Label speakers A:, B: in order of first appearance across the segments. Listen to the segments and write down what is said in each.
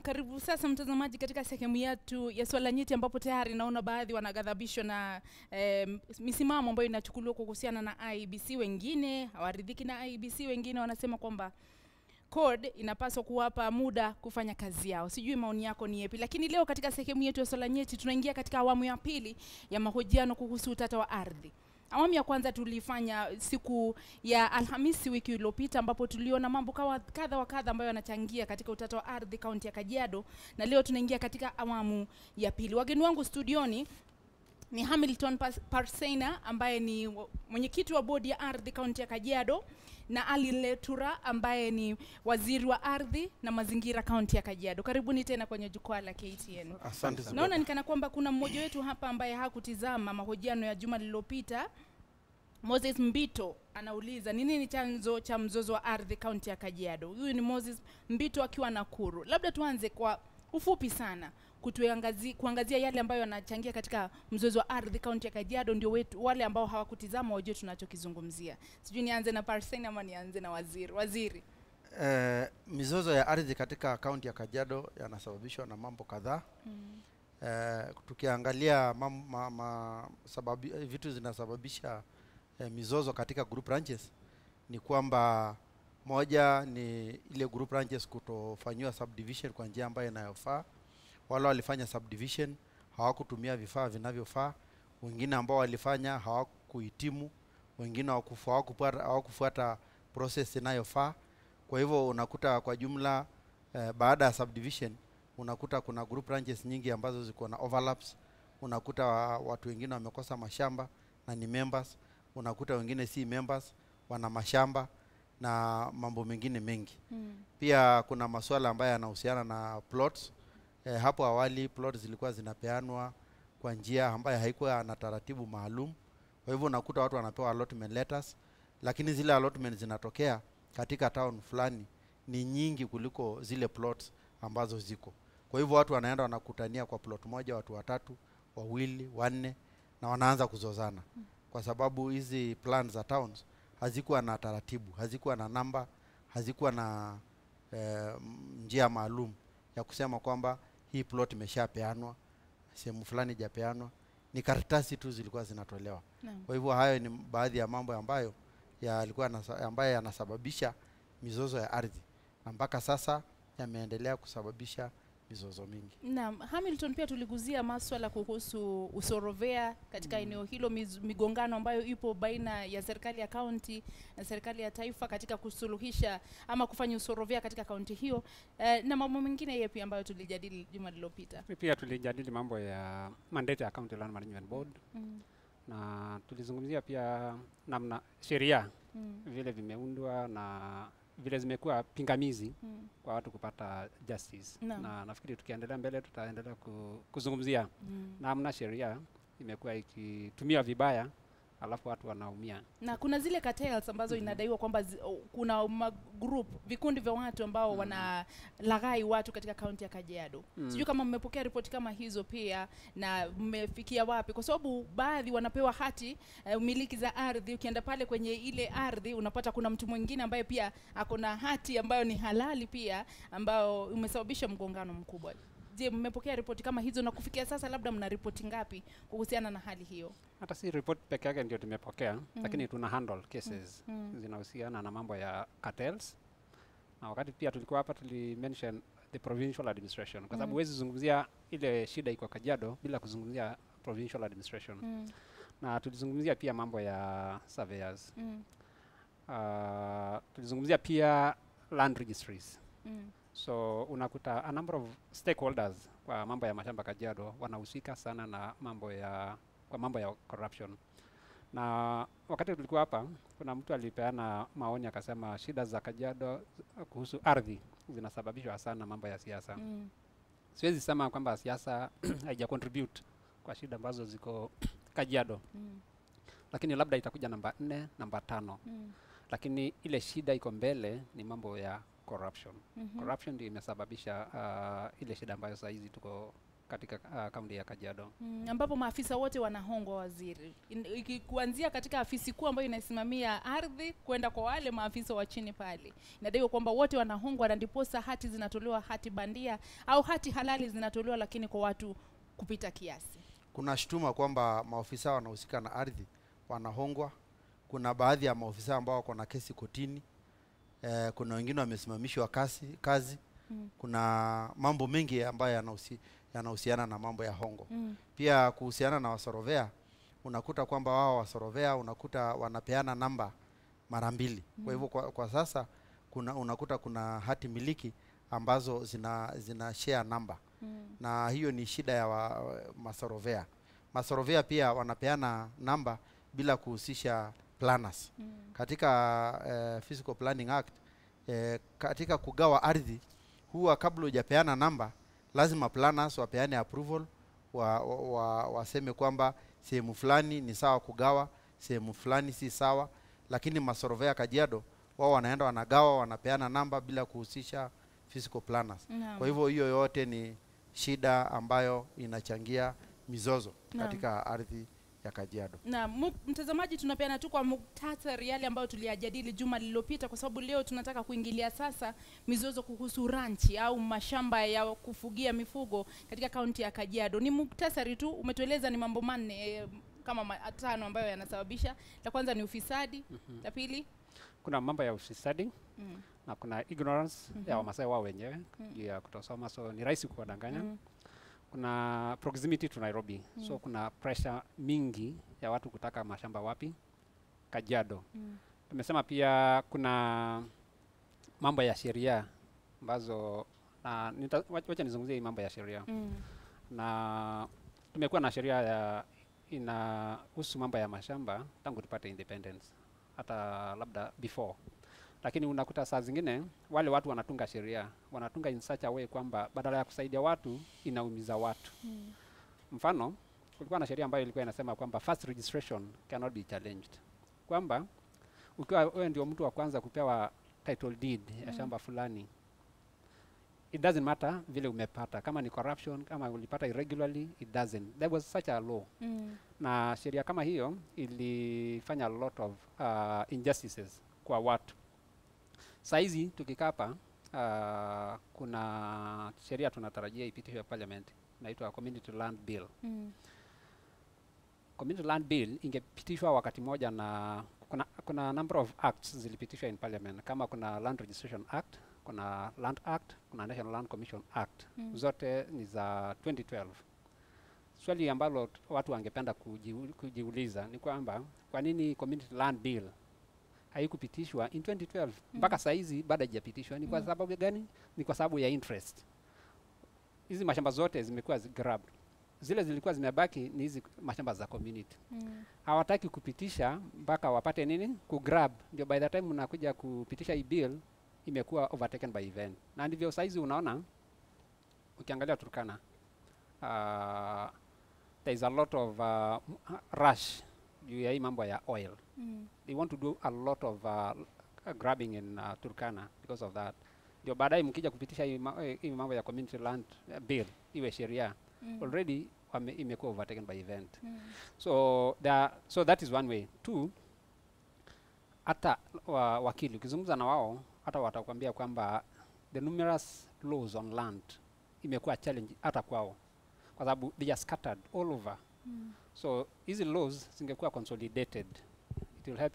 A: karibu sasa mtazamaji katika sehemu yetu ya swala nyeti, ambapo tayari naona baadhi wanaghadhabishwa na misimamo ambayo inachukuliwa kuhusiana na IEBC. Wengine hawaridhiki na IEBC, wengine wanasema kwamba CORD inapaswa kuwapa muda kufanya kazi yao. Sijui maoni yako ni yapi, lakini leo katika sehemu yetu ya swala nyeti tunaingia katika awamu ya pili ya mahojiano kuhusu utata wa ardhi. Awamu ya kwanza tulifanya siku ya Alhamisi wiki iliyopita, ambapo tuliona mambo kadha wa kadha ambayo yanachangia katika utata wa ardhi kaunti ya Kajiado, na leo tunaingia katika awamu ya pili. Wageni wangu studioni ni Hamilton Parseina ambaye ni mwenyekiti wa bodi ya ardhi kaunti ya Kajiado, na Ali Letura ambaye ni waziri wa ardhi na mazingira kaunti ya Kajiado. Karibuni tena kwenye jukwaa la KTN.
B: Asante sana.
A: Naona nikana kwamba kuna mmoja wetu hapa ambaye hakutizama mahojiano ya juma lililopita. Moses Mbito anauliza ni nini chanzo cha mzozo wa ardhi kaunti ya Kajiado. Huyu ni Moses Mbito akiwa Nakuru. Labda tuanze kwa ufupi sana kuangazia yale ambayo yanachangia katika mzozo wa ardhi kaunti ya Kajiado, ndio wetu wale ambao hawakutizama wajue tunachokizungumzia. Sijui nianze na Parseina ama nianze na waziri.
B: Mizozo ya ardhi katika kaunti ya Kajiado yanasababishwa na mambo kadhaa. Tukiangalia vitu zinasababisha mizozo katika group ranches ni kwamba moja ni ile group ranches kutofanywa subdivision kwa njia ambayo inayofaa. Wale walifanya subdivision hawakutumia vifaa vinavyofaa, wengine ambao walifanya hawakuhitimu, wengine hawakufuata process inayofaa. Kwa hivyo unakuta kwa jumla baada ya subdivision unakuta kuna group ranches nyingi ambazo ziko na overlaps. Unakuta watu wengine wamekosa mashamba na ni members, unakuta wengine si members wana mashamba na mambo mengine mengi. Pia kuna masuala ambayo yanahusiana na plots. Hapo awali plots zilikuwa zinapeanwa kwa njia ambayo haikuwa na taratibu maalum. Kwa hivyo unakuta watu wanapewa allotment letters, lakini zile allotment zinatokea katika town fulani ni nyingi kuliko zile plots ambazo ziko. Kwa hivyo watu wanaenda wanakutania kwa plot moja, watu watatu, wawili, wanne, na wanaanza kuzozana. Kwa sababu hizi plans za towns hazikuwa na taratibu, hazikuwa na namba, hazikuwa na njia maalum ya kusema kwamba hii plot imeshapeanwa, sehemu fulani hajapeanwa, ni karatasi tu zilikuwa zinatolewa. Kwa hivyo hayo ni baadhi ya mambo ambayo ambayo yanasababisha mizozo ya ardhi, mpaka sasa yameendelea kusababisha mizozo mingi.
A: Naam, Hamilton, pia tuliguzia masuala kuhusu usorovea katika eneo hilo, migongano ambayo ipo baina ya serikali ya kaunti na serikali ya taifa katika kusuluhisha ama kufanya usorovea katika kaunti hiyo, na mambo mengine yapi ambayo tulijadili juma lililopita.
C: Pia tulijadili mambo ya mandate ya County Land Management Board. Na tulizungumzia pia namna sheria vile vimeundwa na vile zimekuwa pingamizi kwa watu kupata justice. Na nafikiri tukiendelea mbele tutaendelea kuzungumzia namna sheria imekuwa ikitumia vibaya alafu watu wanaumia. Na
A: kuna zile cartels ambazo inadaiwa kwamba kuna group, vikundi vya watu ambao wanalaghai watu katika kaunti ya Kajiado. Sijui kama mmepokea ripoti kama hizo pia na mmefikia wapi, kwa sababu baadhi wanapewa hati umiliki za ardhi. Ukienda pale kwenye ile ardhi unapata kuna mtu mwingine ambaye pia akona hati ambayo ni halali pia, ambao umesababisha mgongano mkubwa. Je, mmepokea ripoti kama hizo, na kufikia sasa labda mna ripoti ngapi kuhusiana na hali hiyo?
C: Hata si report peke yake ndio tumepokea, lakini tuna handle cases zinahusiana na mambo ya cartels. Na wakati pia tulikuwa hapa mention the provincial administration, kwa sababu huwezi zungumzia ile shida iko Kajiado bila kuzungumzia provincial administration. Na tulizungumzia pia mambo ya surveyors. Tulizungumzia pia land registries. So unakuta a number of stakeholders kwa mambo ya mashamba Kajiado wanahusika sana na mambo ya corruption. Na wakati tulikuwa hapa kuna mtu alipeana maoni akasema shida za Kajiado kuhusu ardhi zinasababishwa sana mambo ya siasa. Siwezi sema kwamba siasa haija contribute kwa shida ambazo ziko Kajiado. Lakini labda itakuja namba 4, namba 5. Lakini ile shida iko mbele ni mambo ya corruption. Corruption ndio imesababisha ile shida ambayo sasa hizi tuko katika kaunti ya Kajiado.
A: Ambapo maafisa wote wanahongwa waziri. Kuanzia katika afisi kuu ambayo inasimamia ardhi kwenda kwa wale maafisa wa chini pale. Inadaiwa kwamba wote wanahongwa na ndiposa hati zinatolewa, hati bandia au hati halali zinatolewa, lakini kwa watu kupita kiasi.
B: Kuna shutuma kwamba maofisa wanahusika na ardhi wanahongwa. Kuna baadhi ya maofisa ambao wako na kesi kotini. Kuna wengine wamesimamishwa kazi. Kuna mambo mengi ambayo yanahusiana na mambo ya hongo. Pia kuhusiana na wasorovea, unakuta kwamba wao wasorovea unakuta wanapeana namba mara mbili. Kwa hivyo kwa sasa unakuta kuna hati miliki ambazo zina share namba. Na hiyo ni shida ya masorovea. Masorovea pia wanapeana namba bila kuhusisha planners. Katika Physical Planning Act, katika kugawa ardhi huwa kabla hujapeana namba lazima planners wapeane approval, waseme kwamba sehemu fulani ni sawa kugawa, sehemu fulani si sawa. Lakini masorovea Kajiado wao wanaenda wanagawa, wanapeana namba bila kuhusisha physical planners. Kwa hivyo hiyo yote ni shida ambayo inachangia mizozo katika ardhi ya Kajiado.
A: Na mtazamaji, tunapeana tu kwa muktasari yale ambayo tuliyajadili juma lililopita, kwa sababu leo tunataka kuingilia sasa mizozo kuhusu ranchi au mashamba ya kufugia mifugo katika kaunti ya Kajiado. Ni muktasari tu, umetueleza ni mambo manne kama matano ambayo yanasababisha. La kwanza ni ufisadi, la pili
C: kuna mambo ya ufisadi, na kuna ignorance ya Wamasai wao wenyewe juu ya kutosoma, so ni rahisi kuwadanganya. Kuna proximity to Nairobi, so kuna pressure mingi ya watu kutaka mashamba wapi? Kajiado. Tumesema pia kuna mambo ya sheria ambazo wacha nizungumzie mambo ya sheria. Na tumekuwa na sheria ya inahusu mambo ya mashamba tangu tupate independence, hata labda before. Lakini unakuta saa zingine wale watu wanatunga sheria, wanatunga in such a way kwamba badala ya kusaidia watu inaumiza watu. Mfano, kulikuwa na sheria ambayo ilikuwa inasema kwamba first registration cannot be challenged. Kwamba ukiwa wewe ndio mtu wa kwanza kupewa title deed ya shamba fulani, it doesn't matter vile umepata, kama ni corruption, kama ulipata irregularly, it doesn't. There was such a law. Na sheria kama hiyo ilifanya a lot of injustices kwa watu. Saizi tukikapa kuna sheria tunatarajia ipitishwe parliament, inaitwa Community Land Bill. Community Land Bill ingepitishwa wakati moja, na kuna number of acts zilipitishwa in parliament, kama kuna Land Registration Act, kuna Land Act, kuna National Land Commission Act. Zote ni za 2012. Swali ambalo watu wangependa kujiuliza ni kwamba kwa nini Community Land Bill haikupitishwa in 2012 mpaka saizi bado haijapitishwa? Ni kwa sababu gani? Ni kwa sababu ya interest. Hizi mashamba zote zimekuwa grabbed. Zile zilikuwa zimebaki ni hizi mashamba za community. Hawataki kupitisha mpaka wapate nini? Kugrab. Ndio by the time unakuja kupitisha hii bill imekuwa overtaken by event. Na ndivyo saizi unaona ukiangalia Turkana, there is a lot of rush juu ya hii mambo ya oil. They want to do a lot of grabbing in Turkana because of that. Ndio baadaye mkija kupitisha hii mambo ya community land bill iwe sheria, already imekuwa overtaken by event. So that is one way. Two, hata wakili ukizungumza na wao hata watakwambia kwamba the numerous laws on land imekuwa challenge hata kwao, kwa sababu they are scattered all over. So hizi laws zingekuwa consolidated, it will help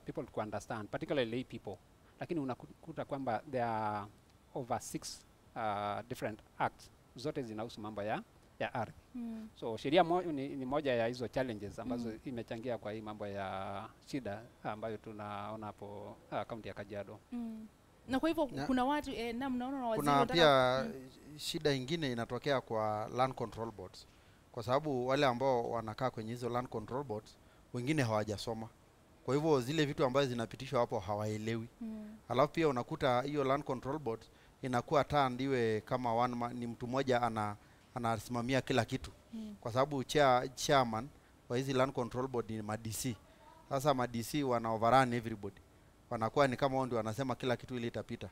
C: people to understand, particularly lay people. Lakini unakuta kwamba there are over 6 different acts, zote zinahusu mambo ya ardhi. So sheria ni moja ya hizo challenges ambazo imechangia kwa hii mambo ya shida ambayo tunaona hapo kaunti ya Kajiado.
A: Na kwa hivyo kuna watu na mnaona waziri
B: kuna pia shida ingine inatokea kwa land control boards, kwa sababu wale ambao wanakaa kwenye hizo land control boards wengine hawajasoma. Kwa hivyo zile vitu ambazo zinapitishwa hapo hawaelewi. Alafu pia unakuta hiyo land control board inakuwa ndiwe kama ni mtu mmoja anasimamia kila kitu. Kwa sababu chairman wa hizi land control board ni ma-DC. Sasa ma-DC wana overrun everybody. Wanakuwa ni kama wao ndio wanasema kila kitu ili itapita.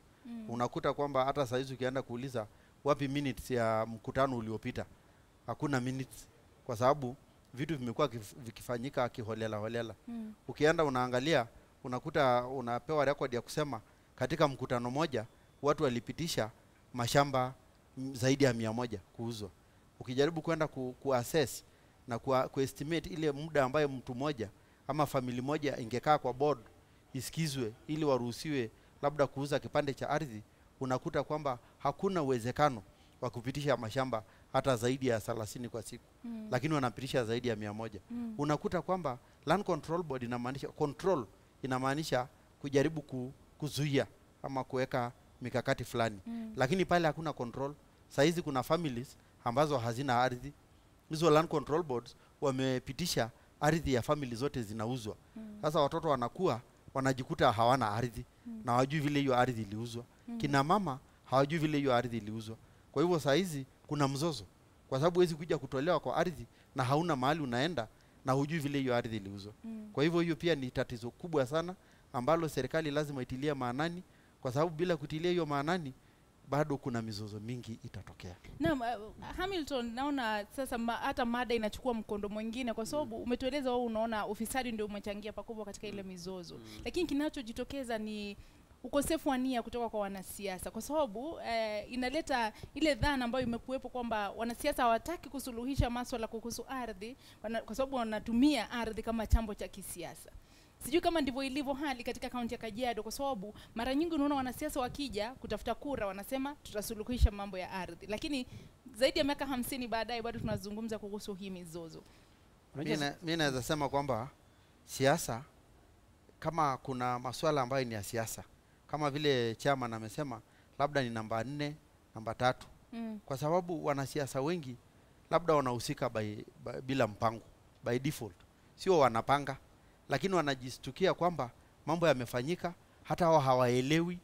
B: Unakuta kwamba hata saa hizi ukienda kuuliza wapi minutes ya mkutano uliopita, hakuna minutes, kwa sababu vitu vimekuwa vikifanyika kiholela holela. Ukienda unaangalia, unakuta unapewa record ya kusema katika mkutano moja watu walipitisha mashamba zaidi ya 100 kuuzwa. Ukijaribu kwenda kuassess na kuestimate ile muda ambayo mtu mmoja ama family moja ingekaa kwa board isikizwe ili waruhusiwe labda kuuza kipande cha ardhi, unakuta kwamba hakuna uwezekano wa kupitisha mashamba hata zaidi ya 30 kwa siku. Lakini wanapitisha zaidi ya 100. Unakuta kwamba Land Control Board inamaanisha control, inamaanisha kujaribu kuzuia ama kuweka mikakati fulani. Lakini pale hakuna control. Saizi kuna families ambazo hazina ardhi. Hizo Land Control Boards wamepitisha ardhi ya family zote zinauzwa. Sasa watoto wanakuwa wanajikuta hawana ardhi na hawajui vile hiyo ardhi iliuzwa. Kina mama hawajui vile hiyo ardhi iliuzwa. Kwa hivyo saizi kuna mzozo, kwa sababu huwezi kuja kutolewa kwa ardhi na hauna mahali unaenda na hujui vile hiyo ardhi iliuzwa. Kwa hivyo hiyo pia ni tatizo kubwa sana ambalo serikali lazima itilie maanani, kwa sababu bila kutilia hiyo maanani bado kuna mizozo mingi itatokea.
A: Naam, Hamilton, naona sasa hata mada inachukua mkondo mwingine, kwa sababu umetueleza wewe unaona ufisadi ndio umechangia pakubwa katika ile mizozo. Lakini kinachojitokeza ni ukosefu wa nia kutoka kwa wanasiasa, kwa sababu inaleta ile dhana ambayo imekuwepo kwamba wanasiasa hawataki kusuluhisha masuala kuhusu ardhi kwa sababu wanatumia ardhi kama chambo cha kisiasa. Sijui kama ndivyo ilivyo hali katika kaunti ya Kajiado, kwa sababu mara nyingi unaona wanasiasa wakija kutafuta kura wanasema tutasuluhisha mambo ya ardhi, lakini zaidi ya miaka 50 baadaye bado tunazungumza kuhusu hii mizozo.
B: Mimi naweza sema kwamba siasa, kama kuna masuala ambayo ni ya siasa, kama vile chairman amesema, labda ni namba 4, namba 3. Kwa sababu wanasiasa wengi labda wanahusika bila mpango, by default. Sio wanapanga, lakini wanajistukia kwamba mambo yamefanyika, hata wao hawaelewi,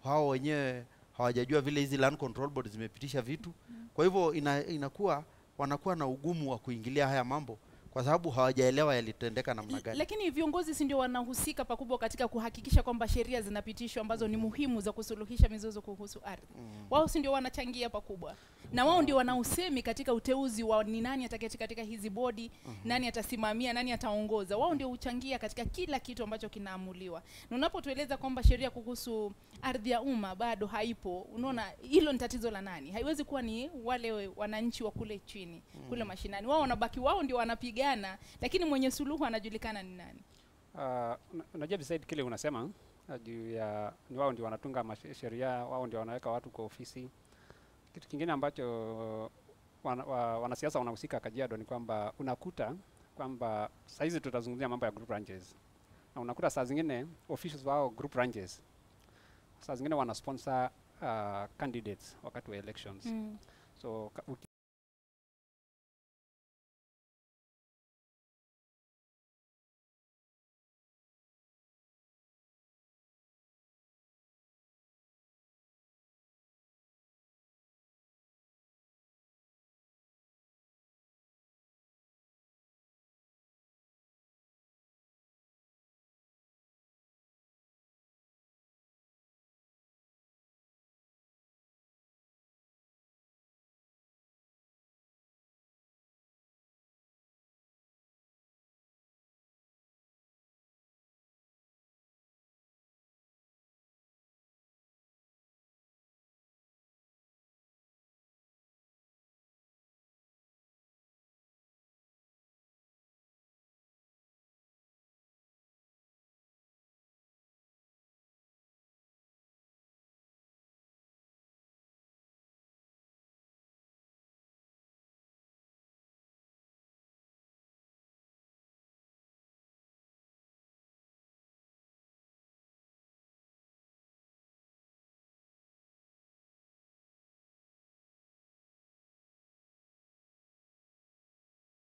B: wao wenyewe hawajajua vile hizi Land Control Board zimepitisha vitu. Kwa hivyo inakuwa wanakuwa na ugumu wa kuingilia haya mambo kwa sababu hawajaelewa yalitendeka namna gani.
A: Lakini viongozi si ndio wanahusika pakubwa katika kuhakikisha kwamba sheria zinapitishwa ambazo ni muhimu za kusuluhisha mizozo kuhusu ardhi. Wao si ndio wanachangia pakubwa. Na wao ndio wanausemi katika uteuzi wa ni nani ataketi katika hizi bodi, nani atasimamia, nani ataongoza. Wao ndio huchangia katika kila kitu ambacho kinaamuliwa. Na unapotueleza kwamba sheria kuhusu ardhi ya umma bado haipo, unaona hilo ni tatizo la nani? Haiwezi kuwa ni wale wananchi wa kule chini, kule mashinani. Wao wanabaki, wao ndio wanapigana, lakini mwenye suluhu anajulikana ni nani?
C: Unajua beside kile unasema juu ya ni wao ndio wanatunga sheria, wao ndio wanaweka watu kwa ofisi. Kitu kingine ambacho wanasiasa wanahusika Kajiado ni kwamba unakuta kwamba saizi tutazungumzia mambo ya group ranches. Na unakuta saa zingine officials wao group ranches saa zingine wana sponsor candidates wakati wa elections. So